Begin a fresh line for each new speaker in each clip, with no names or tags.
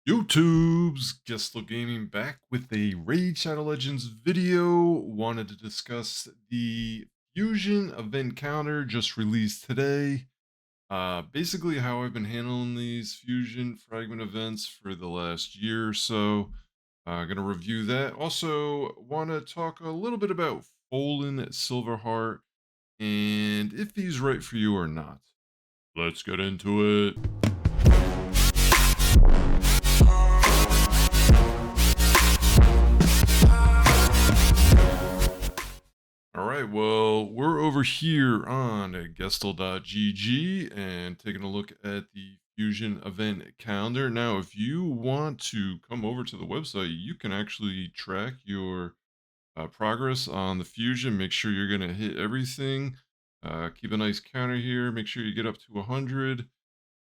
YouTube's Gestel Gaming back with a Raid Shadow Legends video. Wanted to discuss the Fusion event counter just released today. Basically, how I've been handling these Fusion fragment events for the last year or so. Gonna review that. Also, want to talk a little bit about Folan Silverheart and if he's right for you or not. Let's get into it. All right, well, we're over here on Gestel.gg and taking a look at the Fusion event calendar. Now, if you want to come over to the website, you can actually track your progress on the Fusion. Make sure you're going to hit everything. Keep a nice counter here. Make sure you get up to 100.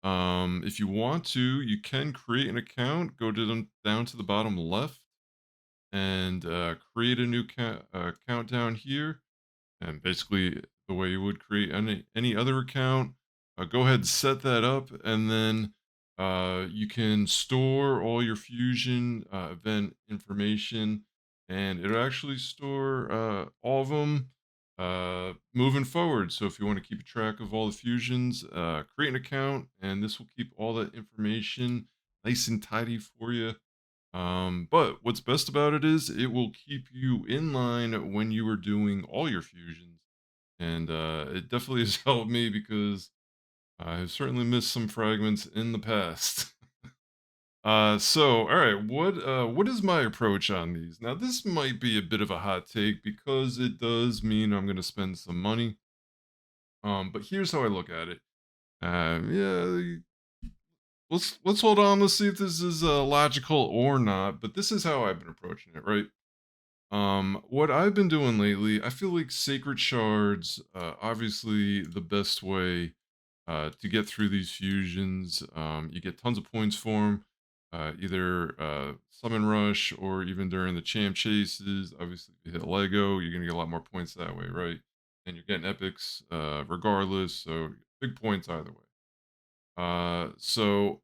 If you want to, you can create an account. Go to them down to the bottom left and create a new countdown here, and basically the way you would create any other account. Go ahead and set that up, and then you can store all your Fusion event information, and it'll actually store all of them moving forward. So if you want to keep track of all the fusions, create an account, and this will keep all that information nice and tidy for you. But what's best about it is it will keep you in line when you are doing all your fusions. And it definitely has helped me because I've certainly missed some fragments in the past. All right, what is my approach on these? Now, this might be a bit of a hot take because it does mean I'm going to spend some money. But here's how I look at it. Yeah, let's hold on. Let's see if this is logical or not. But this is how I've been approaching it, right? What I've been doing lately, I feel like sacred shards, obviously the best way to get through these fusions. You get tons of points for them, either summon rush or even during the champ chases. Obviously, if you hit Lego, you're gonna get a lot more points that way, right? And you're getting epics regardless, so big points either way. So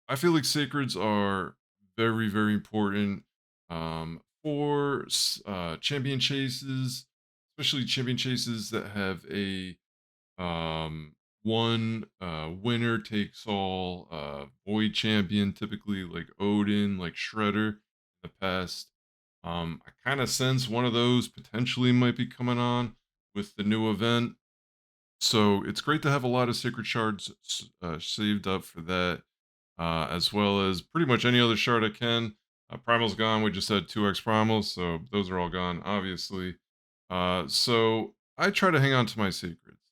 I feel like sacreds are very, very important for champion chases, especially champion chases that have a one winner takes all void champion, typically like Odin, like Shredder in the past. I kind of sense one of those potentially might be coming on with the new event. So it's great to have a lot of sacred shards saved up for that, as well as pretty much any other shard I can. Primal's gone. We just had 2x Primals, so those are all gone, obviously. So I try to hang on to my secrets.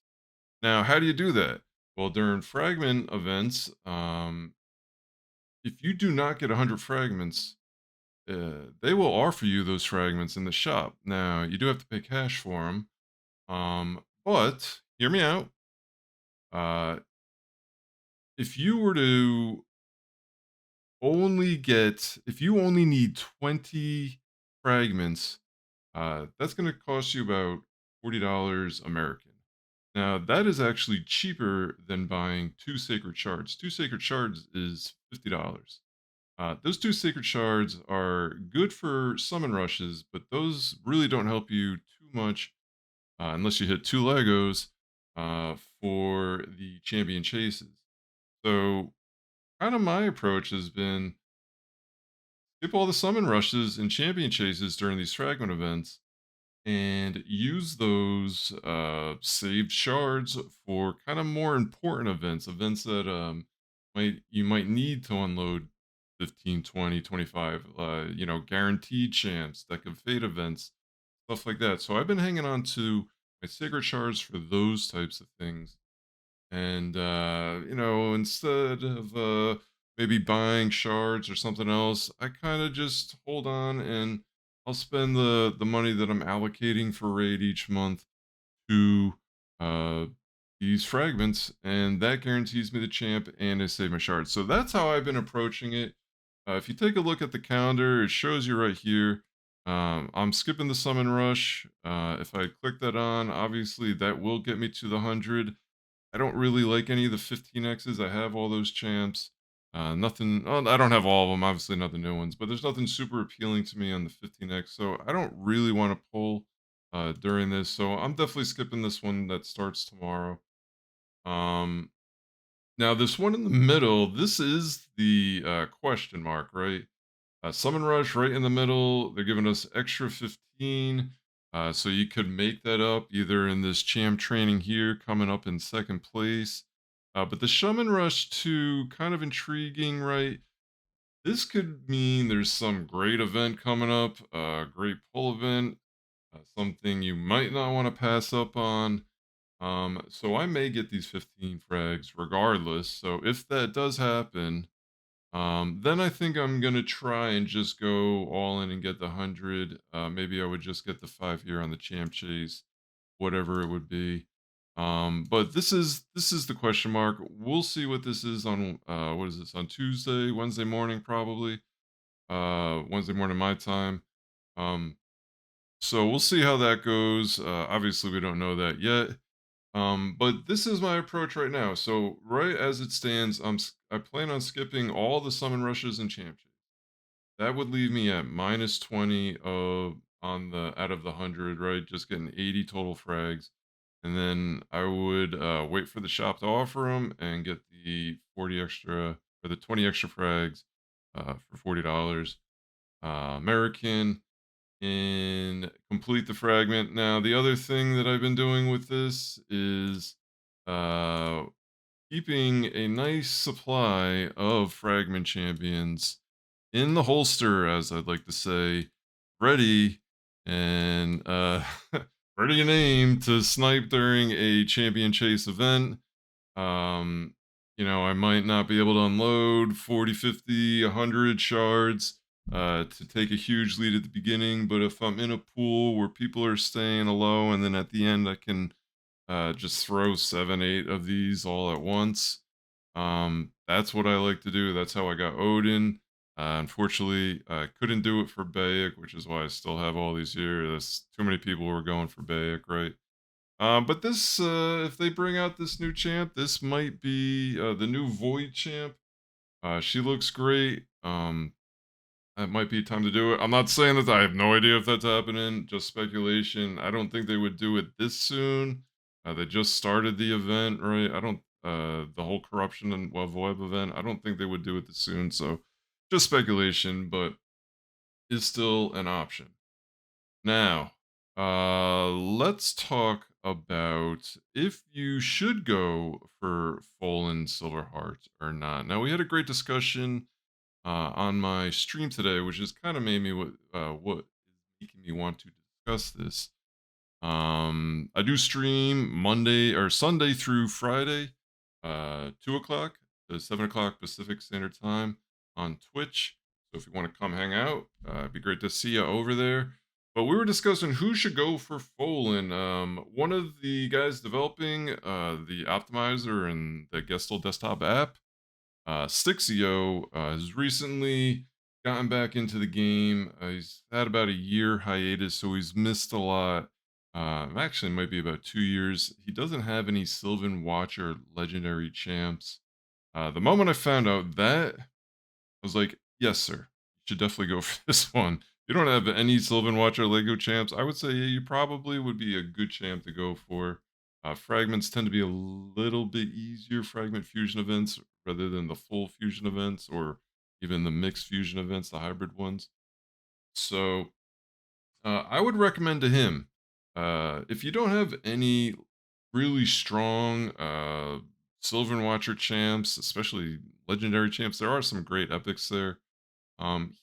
Now, how do you do that? Well, during fragment events, if you do not get 100 fragments, they will offer you those fragments in the shop. Now, you do have to pay cash for them, but hear me out. Uh, if you were to if you only need 20 fragments, that's going to cost you about $40 American. Now, that is actually cheaper than buying 2 sacred shards. 2 sacred shards is $50. Those 2 sacred shards are good for summon rushes, but those really don't help you too much unless you hit 2 Legos for the champion chases. So, kind of my approach has been skip all the summon rushes and champion chases during these fragment events and use those saved shards for kind of more important events that might need to unload 15, 20, 25, guaranteed champs that could fade events, stuff like that. So I've been hanging on to my sacred shards for those types of things. And instead of maybe buying shards or something else, I kind of just hold on, and I'll spend the money that I'm allocating for raid each month to uh these fragments, and that guarantees me the champ and I save my shards. So that's how I've been approaching it. If you take a look at the calendar, it shows you right here. I'm skipping the summon rush. If I click that on, obviously that will get me to the 100. I don't really like any of the 15Xs. I have all those champs. Nothing. Well, I don't have all of them, obviously, not the new ones, but there's nothing super appealing to me on the 15X. So I don't really want to pull during this. So I'm definitely skipping this one that starts tomorrow. Um, Now, this one in the middle, this is the question mark, right? Summon Rush right in the middle. They're giving us extra 15. So you could make that up either in this champ training here, coming up in second place. But the Shaman Rush 2, kind of intriguing, right? This could mean there's some great event coming up, a great pull event, something you might not want to pass up on. So I may get these 15 frags regardless. So if that does happen, then I think I'm gonna try and just go all in and get the 100. Maybe I would just get the 5 here on the champ chase, whatever it would be. But this is the question mark. We'll see what this is on what is this on Tuesday, Wednesday morning probably. Wednesday morning my time. Um, so we'll see how that goes. Obviously we don't know that yet. But this is my approach right now. So right as it stands, I plan on skipping all the summon rushes and champ chases. That would leave me at minus 20 of on the out of the 100, right? Just getting 80 total frags. And then I would wait for the shop to offer them and get the 40 extra or the 20 extra frags for $40 American and complete the fragment. Now, the other thing that I've been doing with this is uh, keeping a nice supply of fragment champions in the holster, as I'd like to say, ready and ready and aim to snipe during a champion chase event. um, I might not be able to unload 40, 50, 100 shards to take a huge lead at the beginning, but if I'm in a pool where people are staying low and then at the end I can just throw 7, 8 of these all at once. That's what I like to do. That's how I got Odin. Unfortunately, I couldn't do it for Bayek, which is why I still have all these here. There's too many people who are going for Bayek, right? But this, if they bring out this new champ, this might be the new Void champ. She looks great. That might be time to do it. I'm not saying that I have no idea if that's happening, just speculation. I don't think they would do it this soon. They just started the event, right? I don't, the whole corruption and web event, I don't think they would do it this soon. So just speculation, but is still an option. Now, let's talk about if you should go for Fallen Silverheart or not. Now, we had a great discussion on my stream today, which has kind of made me what is making me want to discuss this. I do stream Monday or Sunday through Friday, 2 o'clock to 7 o'clock Pacific Standard Time on Twitch. So if you want to come hang out, it'd be great to see you over there. But we were discussing who should go for Folan. One of the guys developing the optimizer and the Gestal desktop app, Stixio, has recently gotten back into the game. He's had about a year hiatus, so he's missed a lot. Actually, it might be about 2 years. He doesn't have any Sylvan Watcher legendary champs. The moment I found out that, I was like, yes, sir. You should definitely go for this one. If you don't have any Sylvan Watcher Lego champs, I would say yeah, you probably would be a good champ to go for. Fragments tend to be a little bit easier fragment fusion events rather than the full fusion events or even the mixed fusion events, the hybrid ones. So I would recommend to him if you don't have any really strong Sylvan Watcher champs, especially legendary champs, there are some great epics there.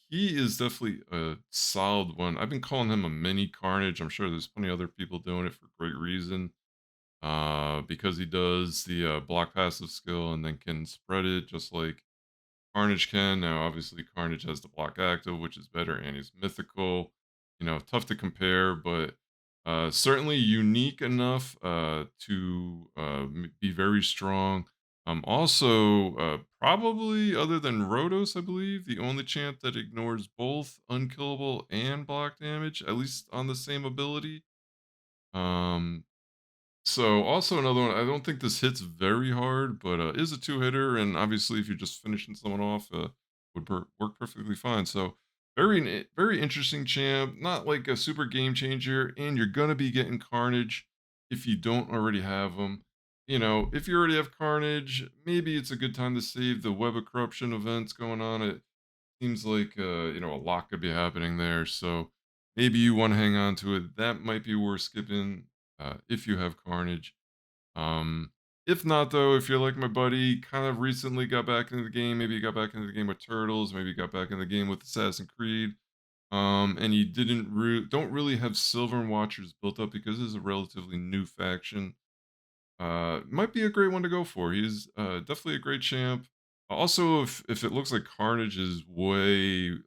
He is definitely a solid one. I've been calling him a mini Carnage. I'm sure there's plenty of other people doing it for great reason. Because he does the block passive skill and then can spread it just like Carnage can. Now, obviously, Carnage has the block active, which is better, and he's mythical. Tough to compare, but certainly unique enough to be very strong. Also, probably other than Rhodos, I believe, the only champ that ignores both unkillable and block damage, at least on the same ability. Um, So also another one. I don't think this hits very hard, but is a two hitter, and obviously if you're just finishing someone off, would work perfectly fine. So very interesting champ. Not like a super game changer, and you're gonna be getting Carnage if you don't already have them. You know, if you already have Carnage, maybe it's a good time to save the Web of Corruption events going on. It seems like a lot could be happening there. So maybe you want to hang on to it. That might be worth skipping if you have Carnage. Um, if not, though, if you're like my buddy, kind of recently got back into the game, maybe you got back into the game with Turtles, maybe you got back in the game with Assassin's Creed, and you don't really have Silver and Watchers built up because this is a relatively new faction. Might be a great one to go for. He's definitely a great champ. Also, if it looks like Carnage is way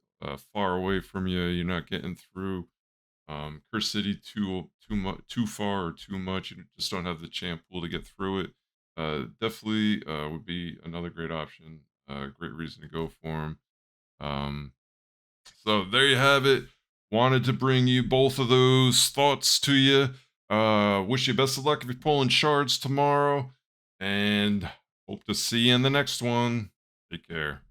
far away from you, you're not getting through Curse City too far or too much. You just don't have the champ pool to get through it. Definitely would be another great option. Great reason to go for him. Um, so there you have it. Wanted to bring you both of those thoughts to you. Wish you best of luck if you're pulling shards tomorrow, and hope to see you in the next one. Take care.